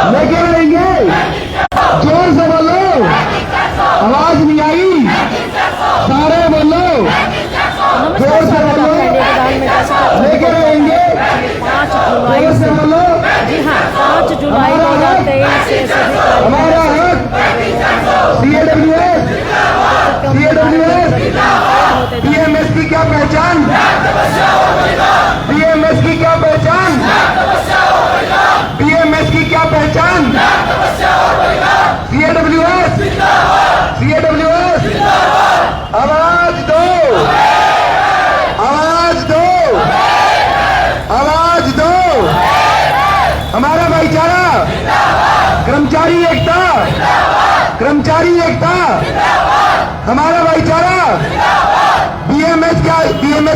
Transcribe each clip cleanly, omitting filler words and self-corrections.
लेके रहेंगे। जोर से बोलो, आवाज नहीं आई, सारे बोलो, जोर से बोलो, लेके रहेंगे। 5 जुलाई जोर से बोलो, जी हाँ 5 जुलाई 2023 से सभी हमारा हक CAWS, BMS की क्या पहचान, BMS की क्या पहचान, BMS की क्या पहचान, CAWS, आवाज दो, आवाज दो, आवाज दो। हमारा भाईचारा, कर्मचारी एकता, कर्मचारी एकता, हमारा भाईचारा। BMS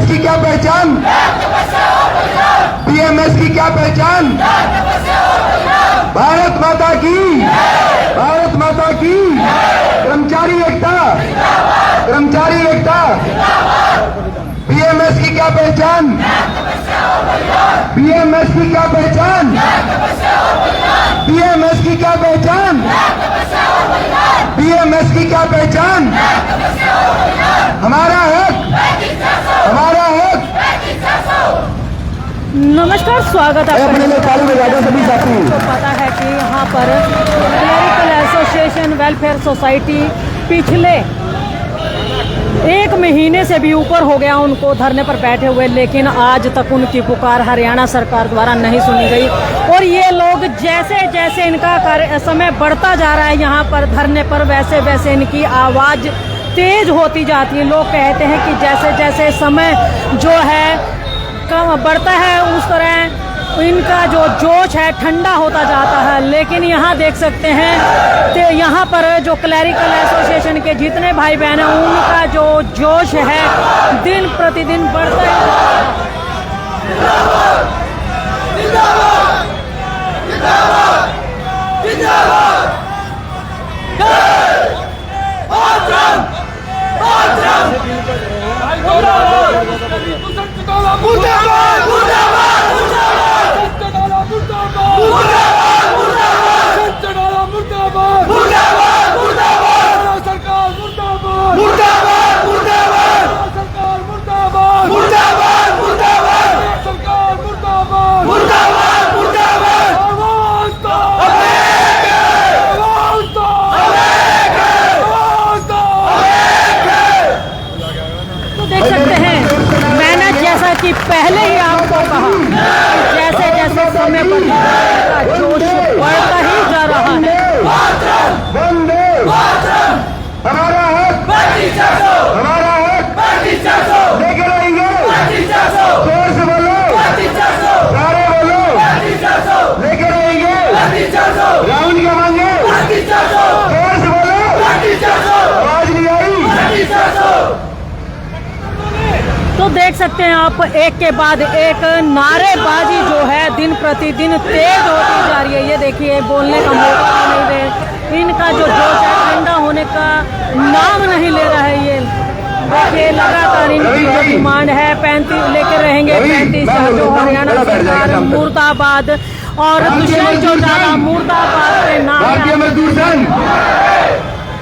की क्या पहचान, BMS की क्या पहचान, भारत माता की, भारत माता की। कर्मचारी एकता, कर्मचारी एकता, BMS की क्या पहचान, BMS की क्या पहचान, BMS की क्या पहचान, BMS की क्या पहचान, हमारा हक, हमारा हक। नमस्कार, स्वागत है अपने लिए ताली बजाते सभी साथी। आपको पता है कि यहाँ पर क्लरिकल एसोसिएशन वेलफेयर सोसाइटी पिछले 1 महीने से भी ऊपर हो गया उनको धरने पर बैठे हुए, लेकिन आज तक उनकी पुकार हरियाणा सरकार द्वारा नहीं सुनी गई। और ये लोग जैसे जैसे इनका समय बढ़ता जा रहा है यहाँ पर धरने पर, वैसे वैसे इनकी आवाज़ तेज होती जाती है। लोग कहते हैं कि जैसे जैसे समय जो है कम बढ़ता है उस तरह इनका जो जोश है ठंडा होता जाता है। लेकिन यहाँ देख सकते हैं तो यहाँ पर जो क्लरिकल एसोसिएशन के जितने भाई बहन हैं उनका जो जोश है दिन प्रतिदिन बढ़ता है। कि पहले ही आपको कहा जैसे जैसे समय बढ़ता जोश बढ़ता ही जा रहा है। हमारा हक, हमारा हक लेके रहेंगे। जोर से बोलो, सारे बोलो, लेके रहेंगे। राउंड क्या मांगे, जोर से बोलो, आवाज नहीं आई। तो देख सकते हैं आप एक के बाद एक नारेबाजी जो है दिन प्रतिदिन तेज होती जा रही है। ये देखिए बोलने का मौका भी नहीं दे, इनका जो जोश है ठंडा होने का नाम नहीं ले रहा है। ये देखिए लगातार इनकी डिमांड है 35 लेकर रहेंगे 35 जो हरियाणा सरकार मुर्दाबाद और दुष्यंत चौटाला मुर्दाबाद के नाम।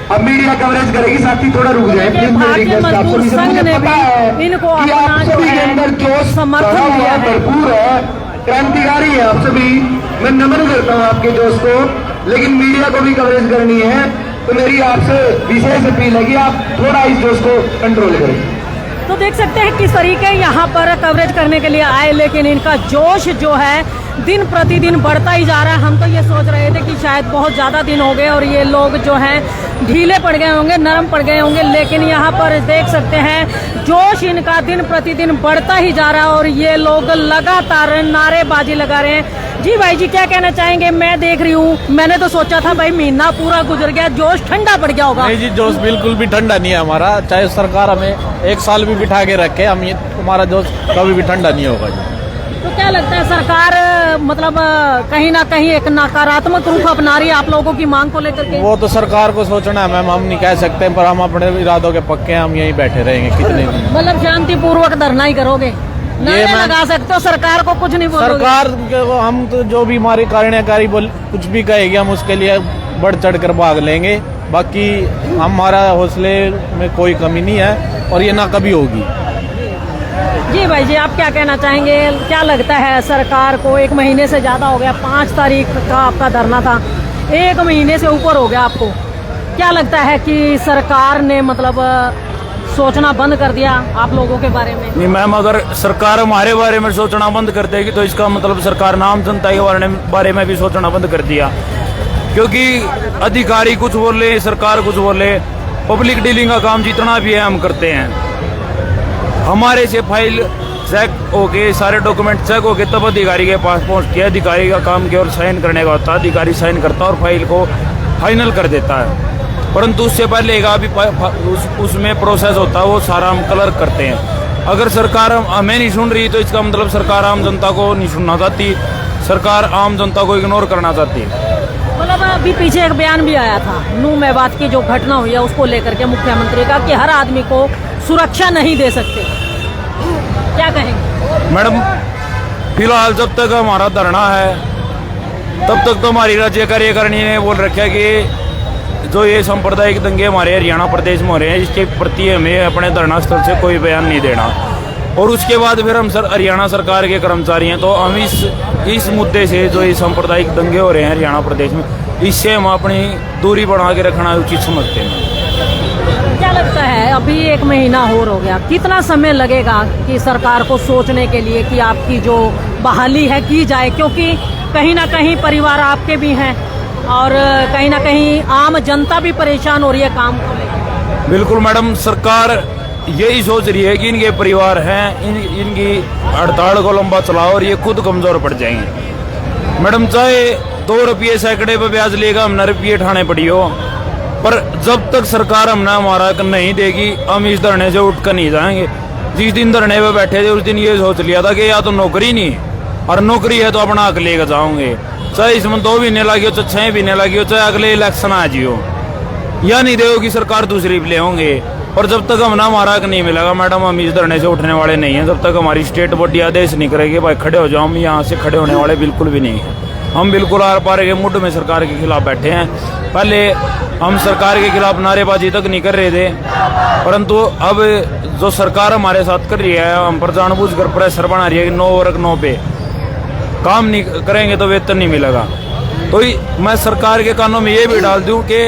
अब मीडिया कवरेज करेगी, साथी थोड़ा रुक जाए। भारतीय मजदूर संघ ने भी इनको अपना जो है समर्थन दिया है। भरपूर है, क्रांतिकारी है। आप सभी मैं नमन करता हूँ आपके जोश को, लेकिन मीडिया को भी कवरेज करनी है। तो मेरी आपसे विशेष अपील है कि आप थोड़ा इस जोश को कंट्रोल करें। तो देख सकते हैं किस तरीके यहाँ पर कवरेज करने के लिए आए, लेकिन इनका जोश जो है दिन प्रतिदिन बढ़ता ही जा रहा है। हम तो ये सोच रहे थे कि शायद बहुत ज़्यादा दिन हो गए और ये लोग जो हैं ढीले पड़ गए होंगे, नरम पड़ गए होंगे, लेकिन यहाँ पर देख सकते हैं जोश इनका दिन प्रतिदिन बढ़ता ही जा रहा है और ये लोग लगातार नारेबाजी लगा रहे हैं। जी भाई जी, क्या कहना चाहेंगे? मैं देख रही हूँ, मैंने तो सोचा था भाई महीना पूरा गुजर गया, जोश ठंडा पड़ गया होगा। नहीं जी, जोश बिल्कुल भी ठंडा नहीं है हमारा। चाहे सरकार हमें 1 साल भी बिठा के रखे, हमारा जोश कभी भी ठंडा नहीं होगा जी। तो क्या लगता है सरकार मतलब कहीं ना कहीं एक नकारात्मक रूप अपना रही है आप लोगों की मांग को लेकर के? वो तो सरकार को सोचना है मैम, हम नहीं कह सकते, पर हम अपने इरादों के पक्के हैं, हम यहीं बैठे रहेंगे कितने दिन। मतलब शांतिपूर्वक धरना ही करोगे? नारे लगा सकते हो, सरकार को कुछ नहीं बोलोगे? सरकार को हम तो जो भी हमारी कार्यकारी कुछ भी कहेगी हम उसके लिए बढ़ चढ़ कर भाग लेंगे। बाकी हमारा हौसले में कोई कमी नहीं है और ये ना कभी होगी। जी भाई जी, आप क्या कहना चाहेंगे? क्या लगता है सरकार को? 1 महीने से ज़्यादा हो गया, 5 तारीख का आपका धरना था, 1 महीने से ऊपर हो गया आपको। क्या लगता है कि सरकार ने मतलब सोचना बंद कर दिया आप लोगों के बारे में? नहीं मैम, अगर सरकार हमारे बारे में सोचना बंद कर देगी तो इसका मतलब सरकार नाम जनता के बारे में भी सोचना बंद कर दिया। क्योंकि अधिकारी कुछ बोले, सरकार कुछ बोले, पब्लिक डीलिंग का काम जितना भी है हम करते हैं। हमारे से फाइल चेक होके, सारे डॉक्यूमेंट चेक होके तब अधिकारी के पास पहुंचती है। अधिकारी का काम केवल साइन करने का होता है। अधिकारी साइन करता है और फाइल को फाइनल कर देता है। परंतु उससे पहले का भी उसमें प्रोसेस होता है, वो सारा हम क्लर्क करते हैं। अगर सरकार हमें नहीं सुन रही तो इसका मतलब सरकार आम जनता को नहीं सुनना चाहती, सरकार आम जनता को इग्नोर करना चाहती है। मतलब अभी पीछे एक बयान भी आया था नूह मेवात की जो घटना हुई है उसको लेकर के मुख्यमंत्री का, कि हर आदमी को सुरक्षा नहीं दे सकते। क्या कहेंगे? मैडम, फिलहाल जब तक हमारा धरना है तब तक तो हमारी राज्य कार्यकारिणी ने बोल रखा है कि जो ये सांप्रदायिक दंगे हमारे हरियाणा प्रदेश में हो रहे हैं इसके प्रति हमें अपने धरना स्थल से कोई बयान नहीं देना। और उसके बाद फिर हम हरियाणा सरकार के कर्मचारी हैं तो हम इस मुद्दे से, जो ये सांप्रदायिक दंगे हो रहे हैं हरियाणा प्रदेश में, इससे हम अपनी दूरी बढ़ा के रखना उचित समझते हैं। क्या लगता है अभी 1 महीना और हो गया, कितना समय लगेगा कि सरकार को सोचने के लिए कि आपकी जो बहाली है की जाए? क्योंकि कहीं ना कहीं परिवार आपके भी हैं और कहीं ना कहीं आम जनता भी परेशान हो रही है काम को लेकर। बिल्कुल मैडम, सरकार यही सोच रही है कि इनके परिवार हैं, इनकी हड़ताल को लंबा चलाओ और ये खुद कमजोर पड़ जाएंगे। मैडम, चाहे 2 रुपये सैकड़े पे ब्याज लेगा, हम 9 रुपये ठाने पड़ी हो, पर जब तक सरकार हमने हमारा नहीं देगी हम इस धरने से उठ कर नहीं जाएंगे। जिस दिन धरने पे बैठे थे उस दिन ये सोच लिया था कि या तो नौकरी नहीं और नौकरी है तो अपना हक लेकर जाओगे, चाहे इसमें 2 महीने लगे हो, चाहे 6 महीने लगे हो, चाहे अगले इलेक्शन आ जियो, या नहीं देगी सरकार दूसरी ले होंगे। और जब तक हमने हमारा हक नहीं मिलेगा मैडम, हम इस धरने से उठने वाले नहीं हैं। जब तक हमारी स्टेट बॉडी आदेश नहीं करेगी भाई खड़े हो जाओ, हम यहाँ से खड़े होने वाले बिल्कुल भी नहीं हैं। हम बिल्कुल आर पार के मुड में सरकार के खिलाफ बैठे हैं। पहले हम सरकार के खिलाफ नारेबाजी तक नहीं कर रहे थे, परंतु अब जो सरकार हमारे साथ कर रही है, हम पर जानबूझकर प्रेशर बना रही है कि 9 वर्ग 9 पे काम नहीं करेंगे तो वेतन नहीं मिलेगा। तो मैं सरकार के कानों में ये भी डाल दूं कि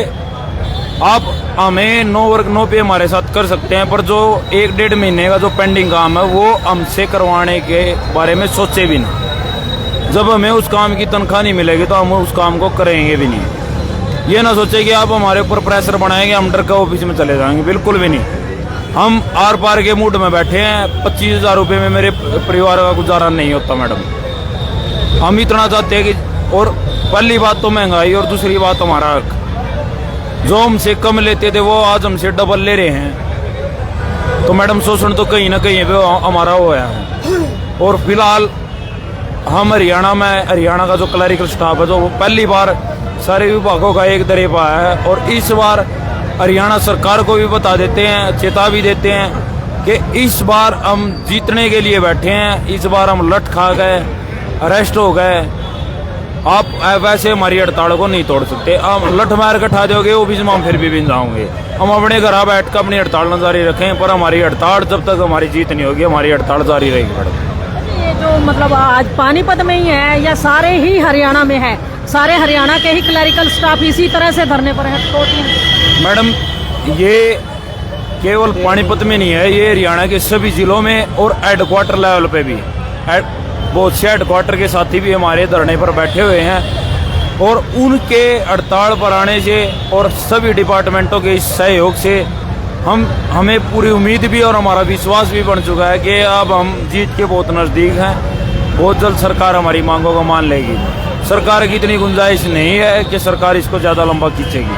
आप हमें 9 वर्ग 9 पे हमारे साथ कर सकते हैं, पर जो 1-1.5 महीने का जो पेंडिंग काम है वो हमसे करवाने के बारे में सोचे भी नहीं। जब हमें उस काम की तनख्वाह नहीं मिलेगी तो हम उस काम को करेंगे भी नहीं। ये ना सोचे कि आप हमारे ऊपर प्रेशर बनाएंगे, हम डर के ऑफिस में चले जाएंगे, बिल्कुल भी नहीं। हम आर पार के मूड में बैठे हैं। 25,000 रुपये में मेरे परिवार का गुजारा नहीं होता मैडम। हम इतना चाहते हैं कि, और पहली बात तो महंगाई और दूसरी बात हमारा हक। जो हमसे कम लेते थे वो आज हमसे डबल ले रहे हैं, तो मैडम शोषण तो कहीं ना कहीं पे हमारा हुआ है। और फिलहाल हम हरियाणा का जो क्लरिकल स्टाफ है जो पहली बार सारे विभागों का एक दरेपा है, और इस बार हरियाणा सरकार को भी बता देते हैं, चेता भी देते हैं कि इस बार हम जीतने के लिए बैठे हैं। इस बार हम लठ खा गए, अरेस्ट हो गए, आप वैसे हमारी हड़ताल को नहीं तोड़ सकते। हम लठ मार कर ठा दोगे ऑफिस में हम फिर भी जाओगे। हम अपने घर बैठ कर अपनी हड़ताल न जारी रखें, पर हमारी हड़ताल जब तक हमारी जीत नहीं होगी हमारी हड़ताल जारी रहेगी मैडम। ये जो मतलब आज पानीपत में ही है या सारे ही हरियाणा में है? सारे हरियाणा के ही क्लरिकल स्टाफ इसी तरह से धरने पर है? मैडम, ये केवल पानीपत में नहीं है, ये हरियाणा के सभी जिलों में और हेडक्वार्टर लेवल पे भी बहुत से हेडक्वार्टर के साथी भी हमारे धरने पर बैठे हुए हैं। और उनके हड़ताल पर आने से और सभी डिपार्टमेंटों के सहयोग से हमें पूरी उम्मीद भी और हमारा विश्वास भी बन चुका है कि अब हम जीत के बहुत नज़दीक हैं। बहुत जल्द सरकार हमारी मांगों को मान लेगी। सरकार की इतनी गुंजाइश नहीं है कि सरकार इसको ज़्यादा लंबा खींचेगी।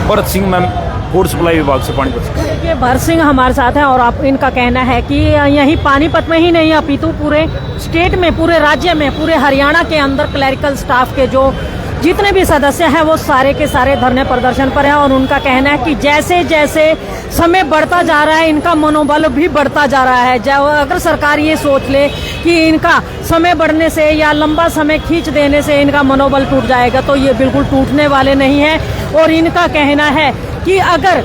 Bharat Singh ma'am, food supply विभाग से पानीपत। ये भरत सिंह हमारे साथ हैं और आप इनका कहना है कि यही पानीपत में ही नहीं अपितु पूरे स्टेट में, पूरे राज्य में, पूरे हरियाणा के अंदर क्लरिकल स्टाफ के जो जितने भी सदस्य हैं वो सारे के सारे धरने प्रदर्शन पर हैं और उनका कहना है कि जैसे जैसे समय बढ़ता जा रहा है इनका मनोबल भी बढ़ता जा रहा है। अगर सरकार ये सोच ले कि इनका समय बढ़ने से या लंबा समय खींच देने से इनका मनोबल टूट जाएगा तो ये बिल्कुल टूटने वाले नहीं है। और इनका कहना है कि अगर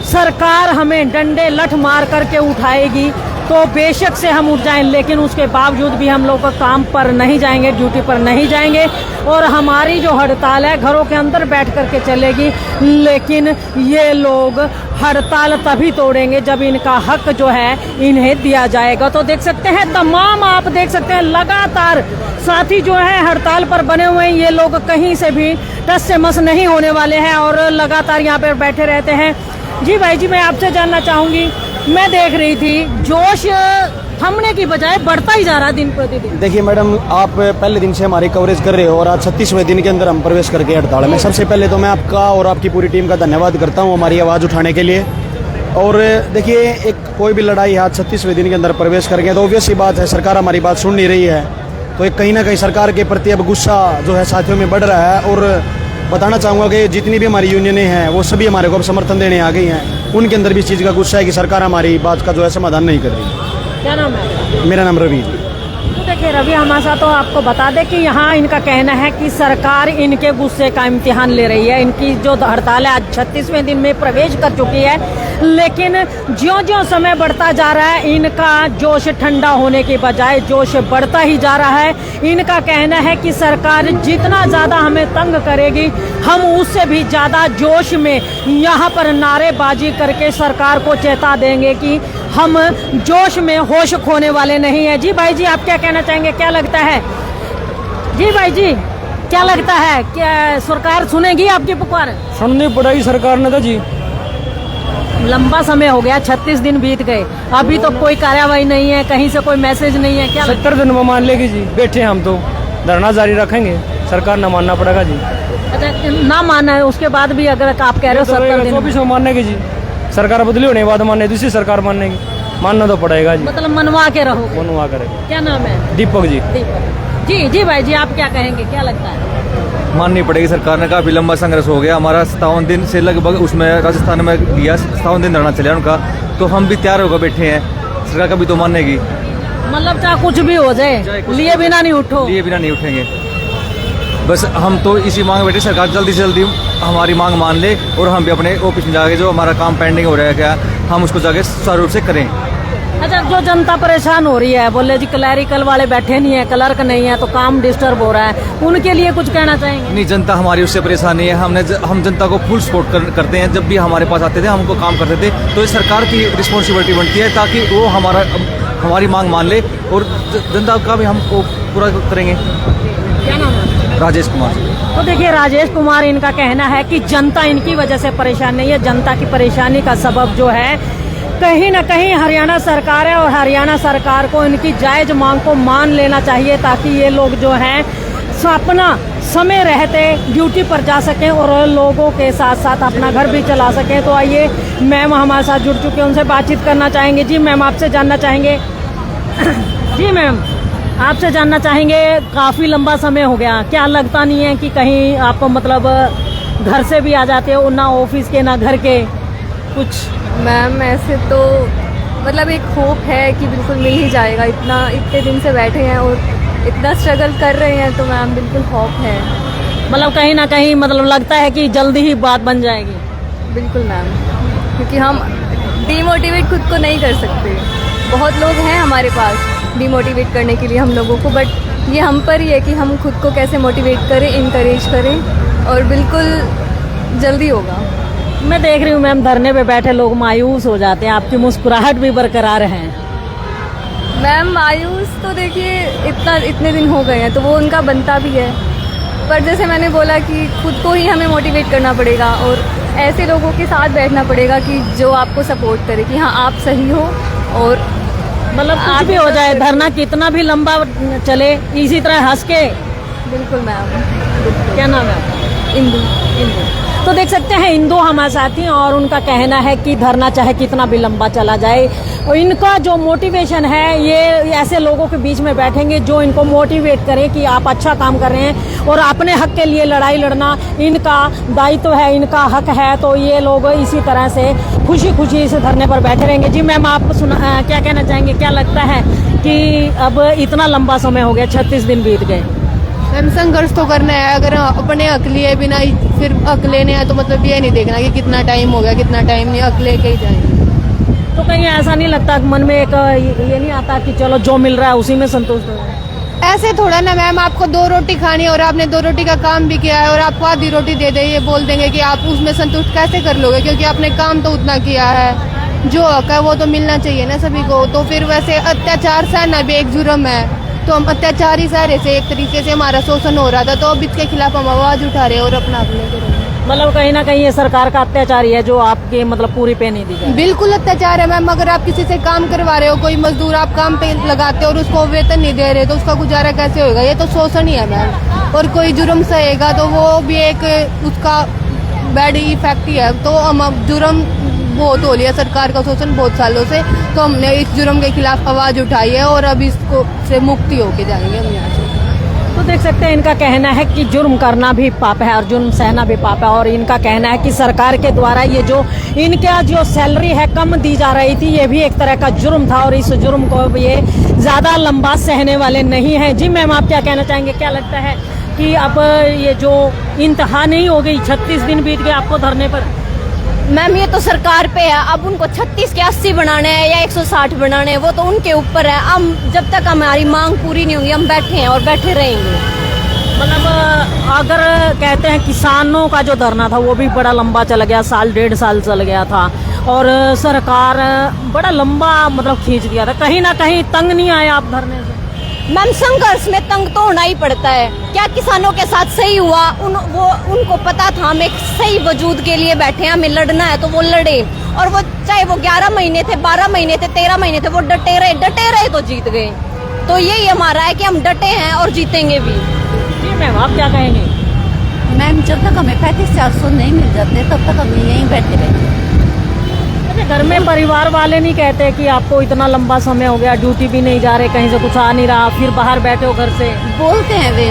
सरकार हमें डंडे लठ मार करके उठाएगी तो बेशक से हम उठ जाएं, लेकिन उसके बावजूद भी हम लोग काम पर नहीं जाएंगे, ड्यूटी पर नहीं जाएंगे और हमारी जो हड़ताल है घरों के अंदर बैठ करके चलेगी। लेकिन ये लोग हड़ताल तभी तोड़ेंगे जब इनका हक जो है इन्हें दिया जाएगा। तो देख सकते हैं तमाम, आप देख सकते हैं लगातार साथी जो है हड़ताल पर बने हुए हैं। ये लोग कहीं से भी टस से मस नहीं होने वाले हैं और लगातार यहाँ पर बैठे रहते हैं। जी भाई जी, मैं आपसे जानना चाहूंगी, मैं देख रही थी जोश थमने की बजाय बढ़ता ही जा रहा दिन प्रतिदिन। देखिए मैडम, आप पहले दिन से हमारी कवरेज कर रहे हो और आज 36वें दिन के अंदर हम प्रवेश करके हड़ताल में। सबसे पहले तो मैं आपका और आपकी पूरी टीम का धन्यवाद करता हूं हमारी आवाज़ उठाने के लिए। और देखिए, एक कोई भी लड़ाई आज 36वें दिन के अंदर प्रवेश कर गए तो ऑब्वियस सी बात है सरकार हमारी बात सुन नहीं रही है। तो एक कहीं ना कहीं सरकार के प्रति अब गुस्सा जो है साथियों में बढ़ रहा है। और बताना चाहूँगा कि जितनी भी हमारी यूनियनें हैं वो सभी हमारे को अब समर्थन देने आ गई हैं। उनके अंदर भी इस चीज़ का गुस्सा है कि सरकार हमारी बात का जो है समाधान नहीं कर रही। क्या नाम है? मेरा नाम रवि। तो देखिए रवि हमारे साथ, तो आपको बता दें कि यहाँ इनका कहना है कि सरकार इनके गुस्से का इम्तिहान ले रही है। इनकी जो हड़ताल है आज 36वें दिन में प्रवेश कर चुकी है, लेकिन ज्यों-ज्यों समय बढ़ता जा रहा है इनका जोश ठंडा होने के बजाय जोश बढ़ता ही जा रहा है। इनका कहना है कि सरकार जितना ज़्यादा हमें तंग करेगी हम उससे भी ज़्यादा जोश में यहाँ पर नारेबाजी करके सरकार को चेता देंगे कि हम जोश में होश खोने वाले नहीं है। जी भाई जी, आप क्या कहना चाहेंगे, क्या लगता है? जी भाई जी, क्या लगता है, क्या सरकार सुनेगी आपकी पुकार? सुननी पड़ेगी सरकार ने तो जी। लंबा समय हो गया, 36 दिन बीत गए, अभी तो कोई कार्यवाही नहीं है, कहीं से कोई मैसेज नहीं है। क्या 70 दिन में मान लेगी जी। बैठे हम तो धरना जारी रखेंगे, सरकार न मानना पड़ेगा जी। अच्छा, ना माना है उसके बाद भी अगर आप कह रहे हो 70 दिन 24 में मानने की जी। सरकार बदली होने के बाद मानने, दूसरी सरकार मानने की, मानना तो पड़ेगा जी। मतलब मनवा के रहो। मनवा करेगा। क्या नाम है? दीपक जी। दीपक जी। जी भाई जी, आप क्या कहेंगे, क्या लगता है? माननी पड़ेगी सरकार ने। काफी लंबा संघर्ष हो गया हमारा, 57 दिन से लगभग उसमें राजस्थान में दिया, 57 दिन धरना चला उनका, तो हम भी तैयार होकर बैठे हैं। सरकार कभी तो मानेगी, मतलब चाहे कुछ भी हो जाए, लिए बिना नहीं उठो। लिए बिना नहीं उठेंगे। बस हम तो इसी मांग बैठे, सरकार जल्दी से जल्दी हमारी मांग मान ले और हम भी अपने ऑफिस में जाके जो हमारा काम पेंडिंग हो रहा है क्या हम उसको जाके सुचारू रूप से करें। अच्छा, जो जनता परेशान हो रही है, बोले जी क्लैरिकल वाले बैठे नहीं है, क्लर्क नहीं है तो काम डिस्टर्ब हो रहा है, उनके लिए कुछ कहना चाहेंगे? नहीं, जनता हमारी उससे परेशान नहीं है। हम जनता को फुल सपोर्ट करते हैं। जब भी हमारे पास आते थे हमको काम करते थे, तो ये सरकार की रिस्पॉन्सिबिलिटी बनती है ताकि वो हमारी मांग मान ले और जनता का भी हमको पूरा करेंगे। क्या नाम है? राजेश कुमार। तो देखिए राजेश कुमार, इनका कहना है कि जनता इनकी वजह से परेशान नहीं है, जनता की परेशानी का सबब जो है कहीं ना कहीं हरियाणा सरकार है और हरियाणा सरकार को इनकी जायज मांग को मान लेना चाहिए ताकि ये लोग जो हैं अपना समय रहते ड्यूटी पर जा सकें और लोगों के साथ साथ अपना घर भी चला सकें। तो आइए, मैम हमारे साथ जुड़ चुके हैं, उनसे बातचीत करना चाहेंगे। जी मैम, आपसे जानना चाहेंगे जी मैम, आपसे जानना चाहेंगे, काफ़ी लंबा समय हो गया, क्या लगता नहीं है कि कहीं आप मतलब घर से भी आ जाते हो, ना ऑफिस के ना घर के कुछ? मैम ऐसे तो मतलब एक होप है कि बिल्कुल मिल ही जाएगा। इतने दिन से बैठे हैं और इतना स्ट्रगल कर रहे हैं, तो मैम बिल्कुल होप है। मतलब कहीं ना कहीं मतलब लगता है कि जल्दी ही बात बन जाएगी। बिल्कुल मैम, क्योंकि हम डीमोटिवेट खुद को नहीं कर सकते। बहुत लोग हैं हमारे पास डीमोटिवेट करने के लिए हम लोगों को, बट ये हम पर ही है कि हम खुद को कैसे मोटिवेट करें, इनकरेज करें, और बिल्कुल जल्दी होगा। मैं देख रही हूँ मैम, धरने पे बैठे लोग मायूस हो जाते हैं, आपकी मुस्कुराहट भी बरकरार है। मैम मायूस तो देखिए इतने दिन हो गए हैं तो वो उनका बनता भी है, पर जैसे मैंने बोला कि खुद को ही हमें मोटिवेट करना पड़ेगा और ऐसे लोगों के साथ बैठना पड़ेगा कि जो आपको सपोर्ट करे कि हाँ आप सही हो, और मतलब कुछ भी हो जाए, धरना कितना भी लंबा चले, इसी तरह हंस के। बिल्कुल मैम। क्या नाम है आपका? इंदु। इंदु। तो देख सकते हैं हिंदू हमारे साथी और उनका कहना है कि धरना चाहे कितना भी लंबा चला जाए, और इनका जो मोटिवेशन है ये ऐसे लोगों के बीच में बैठेंगे जो इनको मोटिवेट करें कि आप अच्छा काम कर रहे हैं और अपने हक के लिए लड़ाई लड़ना इनका दायित्व है, इनका हक है। तो ये लोग इसी तरह से खुशी खुशी इस धरने पर बैठे रहेंगे। जी मैम, आप क्या कहना चाहेंगे, क्या लगता है कि अब इतना लंबा समय हो गया, 36 दिन बीत गए? मैम संघर्ष तो करना है, अगर अपने हक लिए बिना फिर हक लेने हैं तो मतलब ये नहीं देखना कि कितना टाइम हो गया कितना टाइम नहीं, हक लेके ही जाएंगे। तो कहीं ऐसा नहीं लगता मन में एक ये नहीं आता कि चलो जो मिल रहा है उसी में संतुष्ट हो जाए? ऐसे थोड़ा ना मैम, आपको 2 रोटी खानी है और आपने 2 रोटी का काम भी किया है और आपको आधी रोटी दे दे, ये बोल देंगे कि आप उसमें संतुष्ट कैसे कर लोगे, क्योंकि आपने काम तो उतना किया है। जो हक है वो तो मिलना चाहिए ना सभी को। तो फिर वैसे अत्याचार सहना भी एक जुर्म है, तो हम अत्याचारी सह रहे थे, एक तरीके से हमारा शोषण हो रहा था, तो अब इसके खिलाफ हम आवाज उठा रहे हैं और अपना हक लेके रहे हैं। मतलब कहीं ना कहीं ये सरकार का अत्याचार ही है जो आपके मतलब पूरी पे नहीं दी जाए। बिल्कुल अत्याचार है मैम। अगर आप किसी से काम करवा रहे हो, कोई मजदूर आप काम पे लगाते हो और उसको वेतन नहीं दे रहे, तो उसका गुजारा कैसे होगा? ये तो शोषण ही है मैम। और कोई जुर्म सहेगा तो वो भी एक उसका बैड इफेक्ट ही है। तो हम अब जुर्म बहुत हो लिया सरकार का शोषण बहुत सालों से, तो हमने इस जुर्म के खिलाफ आवाज उठाई है और अब इसको से मुक्ति होके जाएंगे हम यहाँ से। तो देख सकते हैं इनका कहना है कि जुर्म करना भी पाप है और जुर्म सहना भी पाप है, और इनका कहना है कि सरकार के द्वारा ये जो इनका जो सैलरी है कम दी जा रही थी, ये भी एक तरह का जुर्म था और इस जुर्म को ये ज्यादा लंबा सहने वाले नहीं है। जी मैम, आप क्या कहना चाहेंगे, क्या लगता है कि अब ये जो इंतहा नहीं हो गई, 36 दिन बीत गए आपको धरने पर? मैम ये तो सरकार पे है, अब उनको 36 के 80 बनाने हैं या 160 बनाने हैं, वो तो उनके ऊपर है। हम जब तक हमारी मांग पूरी नहीं होगी हम बैठे हैं और बैठे रहेंगे। मतलब अगर कहते हैं किसानों का जो धरना था वो भी बड़ा लंबा चल गया, 1.5 साल चल गया था और सरकार बड़ा लंबा मतलब खींच दिया था, कहीं ना कहीं तंग नहीं आए आप धरने से? मैम संघर्ष में तंग तो होना ही पड़ता है। क्या किसानों के साथ सही हुआ? उनको पता था हम एक सही वजूद के लिए बैठे हैं, हमें लड़ना है तो वो लड़े, और वो चाहे वो 11 महीने थे, 12 महीने थे, 13 महीने थे, वो डटे रहे तो जीत गए। तो यही हमारा है कि हम डटे हैं और जीतेंगे भी। जी मैम, आप क्या कहेंगे? मैम जब तक हमें 3500 नहीं मिल जाते तब तक हम यहीं बैठे रहेंगे। घर में परिवार वाले नहीं कहते कि आपको इतना लंबा समय हो गया, ड्यूटी भी नहीं जा रहे, कहीं से कुछ आ नहीं रहा, फिर बाहर बैठे हो घर से? बोलते हैं वे,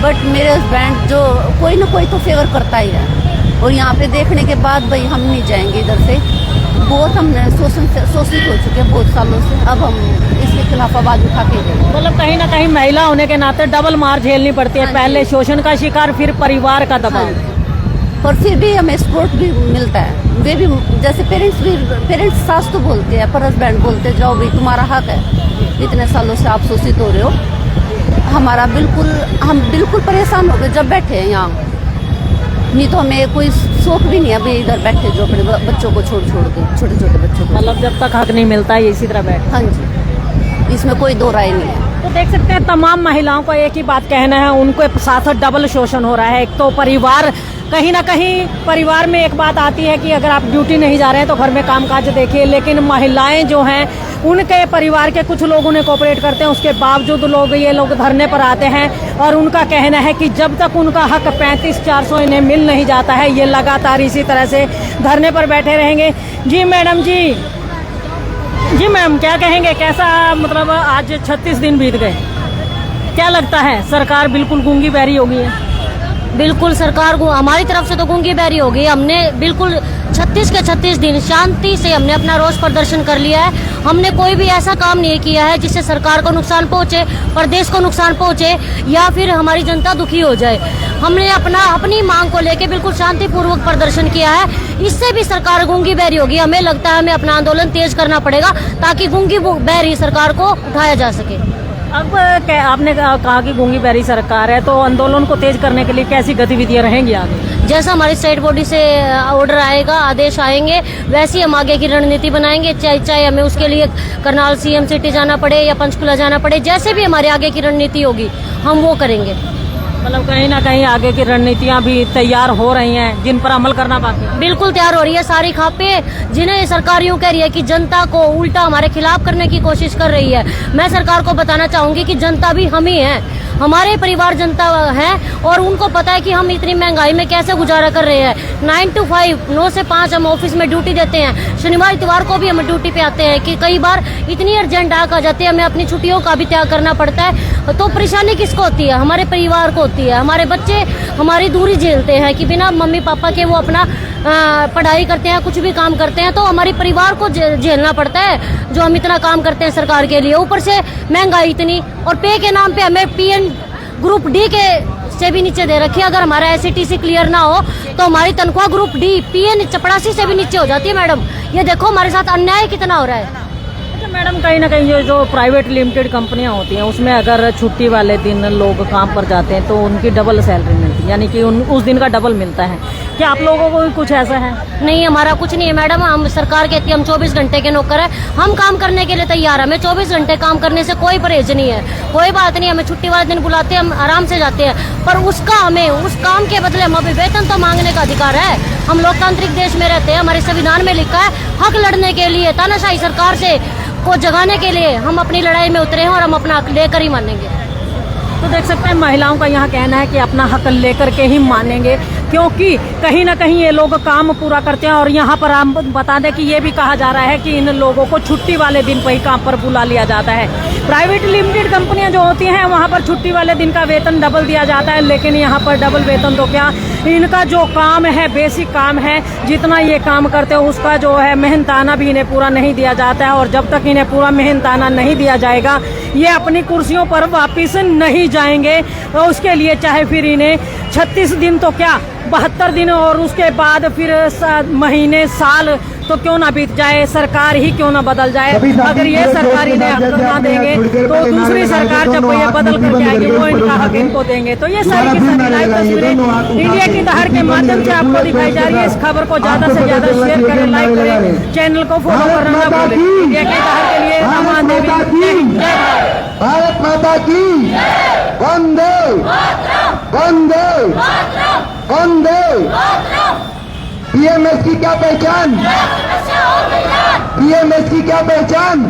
बट मेरे हस्बैंड जो कोई ना कोई तो फेवर करता ही है, और यहाँ पे देखने के बाद भाई हम नहीं जाएंगे इधर से। बहुत हमने शोषित हो चुके हैं बहुत सालों से, अब हम इसके खिलाफ आवाज उठा के गए। मतलब कहीं ना कहीं महिला होने के नाते डबल मार झेलनी पड़ती है, पहले शोषण का शिकार फिर परिवार का दबाव, पर फिर भी हमें सपोर्ट भी मिलता है। वे भी जैसे पेरेंट्स सास तो बोलते हैं पर हस्बैंड बोलते हैं जाओ भाई तुम्हारा हक है, इतने सालों से आप शोषित हो रहे हो। हम बिल्कुल परेशान हो गए जब बैठे हैं यहाँ, नहीं तो हमें कोई शौक भी नहीं है अभी इधर बैठे जो अपने बच्चों को छोड़ के, छोटे छोटे बच्चों को। मतलब जब तक हक नहीं मिलता है इसी तरह बैठ। हाँ जी, इसमें कोई दो राय नहीं है। तो देख सकते हैं तमाम महिलाओं का एक ही बात कहना है, उनको साथ डबल शोषण हो रहा है। एक तो परिवार, कहीं ना कहीं परिवार में एक बात आती है कि अगर आप ड्यूटी नहीं जा रहे हैं तो घर में कामकाज देखिए, लेकिन महिलाएं जो हैं उनके परिवार के कुछ लोग उन्हें कोऑपरेट करते हैं, उसके बावजूद ये लोग धरने पर आते हैं और उनका कहना है कि जब तक उनका हक 35,400 इन्हें मिल नहीं जाता है ये लगातार इसी तरह से धरने पर बैठे रहेंगे। जी मैडम जी मैम, क्या कहेंगे, कैसा मतलब आज 36 दिन बीत गए, क्या लगता है सरकार बिल्कुल गूंगी बहरी हो गई है? बिल्कुल सरकार को हमारी तरफ से तो गूंगी बहरी हो गई। हमने बिल्कुल 36 के 36 दिन शांति से हमने अपना रोष प्रदर्शन कर लिया है। हमने कोई भी ऐसा काम नहीं किया है जिससे सरकार को नुकसान पहुंचे, प्रदेश को नुकसान पहुंचे या फिर हमारी जनता दुखी हो जाए। हमने अपनी मांग को लेकर बिल्कुल शांतिपूर्वक प्रदर्शन किया है। इससे भी सरकार गूंगी बहरी होगी। हमें लगता है हमें अपना आंदोलन तेज करना पड़ेगा ताकि गूंगी बहरी सरकार को उठाया जा सके। अब आपने कहा कि गूंगी बहरी सरकार है, तो आंदोलन को तेज करने के लिए कैसी गतिविधियां रहेंगी आगे? जैसा हमारी स्टेट बॉडी से ऑर्डर आएगा, आदेश आएंगे, वैसे ही हम आगे की रणनीति बनाएंगे। चाहे हमें उसके लिए करनाल CM सिटी जाना पड़े या पंचकुला जाना पड़े, जैसे भी हमारी आगे की रणनीति होगी हम वो करेंगे। मतलब कहीं ना कहीं आगे की रणनीतियां भी तैयार हो रही हैं जिन पर अमल करना बाकी है? बिल्कुल तैयार हो रही है। सारी खापे जिन्हें सरकार यूं कह रही है कि जनता को उल्टा हमारे खिलाफ करने की कोशिश कर रही है, मैं सरकार को बताना चाहूंगी कि जनता भी हम ही है। हमारे परिवार जनता है और उनको पता है कि हम इतनी महंगाई में कैसे गुजारा कर रहे हैं। 9 to 5, 9 से 5 हम ऑफिस में ड्यूटी देते हैं, शनिवार इतवार को भी हम ड्यूटी पे आते हैं कि कई बार इतनी अर्जेंट आ जाती है, हमें अपनी छुट्टियों का भी त्याग करना पड़ता है। तो परेशानी किसको होती है? हमारे परिवार को होती है। हमारे बच्चे हमारी दूरी झेलते हैं कि बिना मम्मी पापा के वो अपना पढ़ाई करते हैं, कुछ भी काम करते हैं, तो हमारे परिवार को झेलना पड़ता है जो हम इतना काम करते हैं सरकार के लिए। ऊपर से महंगाई इतनी, और पे के नाम पे हमें पीएन ग्रुप डी के से भी नीचे दे रखी है। अगर हमारा एससीटीसी क्लियर ना हो तो हमारी तनख्वाह ग्रुप डी पीएन 84 से भी नीचे हो जाती है। मैडम ये देखो हमारे साथ अन्याय कितना हो रहा है। अच्छा मैडम, कहीं ना कहीं जो प्राइवेट लिमिटेड कंपनियां होती हैं उसमें अगर छुट्टी वाले दिन लोग काम पर जाते हैं तो उनकी डबल सैलरी मिलती है, यानी कि उस दिन का डबल मिलता है। क्या आप लोगों को भी कुछ ऐसा है? नहीं, हमारा कुछ नहीं है मैडम। हम सरकार कहती है हम 24 घंटे के नौकर है, हम काम करने के लिए तैयार है। हमें 24 घंटे काम करने से कोई परहेज नहीं है, कोई बात नहीं। हमें छुट्टी वाले दिन बुलाते हैं, हम आराम से जाते हैं, पर उसका हमें उस काम के बदले हमें वेतन तो मांगने का अधिकार है। हम लोकतांत्रिक देश में रहते हैं, हमारे संविधान में लिखा है हक लड़ने के लिए, तानाशाही सरकार से को जगाने के लिए हम अपनी लड़ाई में उतरे हैं और हम अपना हक लेकर ही मानेंगे। तो देख सकते हैं महिलाओं का यहाँ कहना है कि अपना हक लेकर के ही मानेंगे, क्योंकि कहीं ना कहीं ये लोग काम पूरा करते हैं। और यहाँ पर हम बता दें कि ये भी कहा जा रहा है कि इन लोगों को छुट्टी वाले दिन पर ही काम पर बुला लिया जाता है। प्राइवेट लिमिटेड कंपनियां जो होती हैं वहाँ पर छुट्टी वाले दिन का वेतन डबल दिया जाता है, लेकिन यहाँ पर डबल वेतन तो क्या, इनका जो काम है बेसिक काम है, जितना ये काम करते हैं उसका जो है मेहनताना भी इन्हें पूरा नहीं दिया जाता है। और जब तक इन्हें पूरा मेहनताना नहीं दिया जाएगा ये अपनी कुर्सियों पर वापस नहीं जाएंगे। तो उसके लिए चाहे फिर इन्हें 36 दिन तो क्या 72 दिन और उसके बाद फिर महीने साल तो क्यों ना बीत जाए, सरकार ही क्यों ना बदल जाए। अगर ये सरकार इन्हें हक ना देंगे तो दूसरी सरकार जब ये बदल करके आएगी वो इनका हक इनको देंगे। तो ये सारी की सारी लाइव तस्वीरें इंडिया की दहाड़ के माध्यम से आपको दिखाई जा रही है। इस खबर को ज्यादा से ज्यादा शेयर करें, लाइक करें, चैनल को फॉलो करना ना भूलें। इंडिया की दहाड़ के लिए रमान देवी, भारत माता की वंदे वंदे वंदे। पीएमएस की क्या पहचान? पीएमएस की क्या पहचान?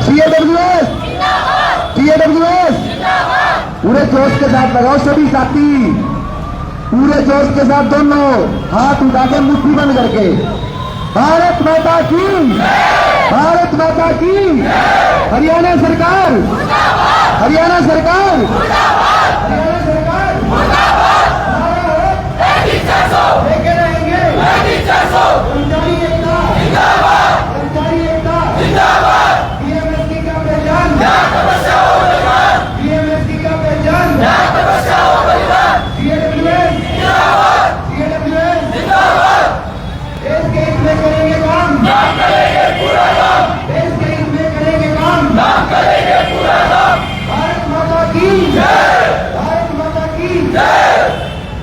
सीएडब्ल्यूएस, सीएडब्ल्यूएस पूरे जोश के साथ लगाओ सभी साथी, पूरे जोश के साथ दोनों हाथ उठा के मुट्ठी बंद करके। भारत माता की, भारत माता की। हरियाणा सरकार, हरियाणा सरकार।